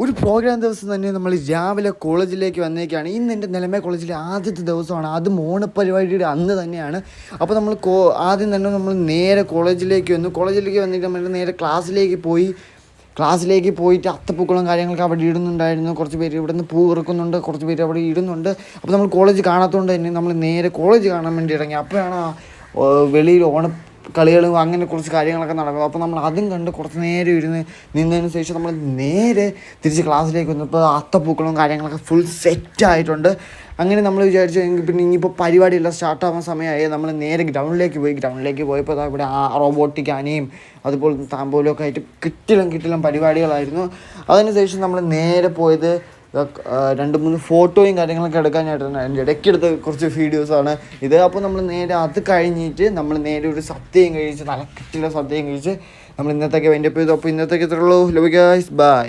ഒരു പ്രോഗ്രാം ദിവസം തന്നെ നമ്മൾ രാവിലെ കോളേജിലേക്ക് വന്നേക്കാണ്. ഇന്ന് എൻ്റെ നിലമേ കോളേജിലെ ആദ്യത്തെ ദിവസമാണ്. അത് മോണപ്പരിപാടിയുടെ അന്ന് തന്നെയാണ്. അപ്പോൾ നമ്മൾ ആദ്യം തന്നെ നമ്മൾ നേരെ കോളേജിലേക്ക് വന്നിട്ട് നമ്മൾ നേരെ ക്ലാസ്സിലേക്ക് പോയിട്ട് അത്തപ്പൂക്കളും കാര്യങ്ങളൊക്കെ അവിടെ ഇടുന്നുണ്ടായിരുന്നു. കുറച്ച് പേര് ഇവിടെ നിന്ന് പൂ ഇറക്കുന്നുണ്ട്, കുറച്ച് പേര് അവിടെ ഇടുന്നുണ്ട്. അപ്പോൾ നമ്മൾ കോളേജ് കാണാത്തതുകൊണ്ട് തന്നെ നമ്മൾ നേരെ കോളേജ് കാണാൻ വേണ്ടി ഇറങ്ങി. അപ്പോഴാണ് വെളിയിൽ കളികളും അങ്ങനെ കുറച്ച് കാര്യങ്ങളൊക്കെ നടക്കുന്നത്. അപ്പോൾ നമ്മൾ അതും കണ്ട് കുറച്ച് നേരം നിന്നതിന് ശേഷം നമ്മൾ നേരെ തിരിച്ച് ക്ലാസ്സിലേക്ക് വന്നപ്പോൾ അത്തപ്പൂക്കളും കാര്യങ്ങളൊക്കെ ഫുൾ സെറ്റായിട്ടുണ്ട്. അങ്ങനെ നമ്മൾ വിചാരിച്ചു പിന്നെ ഇനിയിപ്പോൾ പരിപാടിയെല്ലാം സ്റ്റാർട്ടാവാൻ സമയമായി. നമ്മൾ നേരെ ഗ്രൗണ്ടിലേക്ക് പോയപ്പോൾ ഇവിടെ റോബോട്ടിക് ആനയും അതുപോലെ താമ്പോലൊക്കെ ആയിട്ട് കിട്ടിലും പരിപാടികളായിരുന്നു. അതിനുശേഷം നമ്മൾ നേരെ പോയത് 2-3 ഫോട്ടോയും കാര്യങ്ങളൊക്കെ എടുക്കാനായിട്ടാണ്. അതിൻ്റെ ഇടയ്ക്കെടുത്ത കുറച്ച് വീഡിയോസാണ് ഇത്. അപ്പോൾ നമ്മൾ നേരെ അത് കഴിഞ്ഞിട്ട് നമ്മൾ നേരെ ഒരു സദ്യയും കഴിച്ച്, നല്ല കിട്ടിയുള്ള സദ്യയും കഴിച്ച് നമ്മൾ ഇന്നത്തേക്ക് വേണ്ടി പോയത്. അപ്പോൾ ഇന്നത്തേക്ക് ഇത്രയുള്ളൂ. Love guys, by.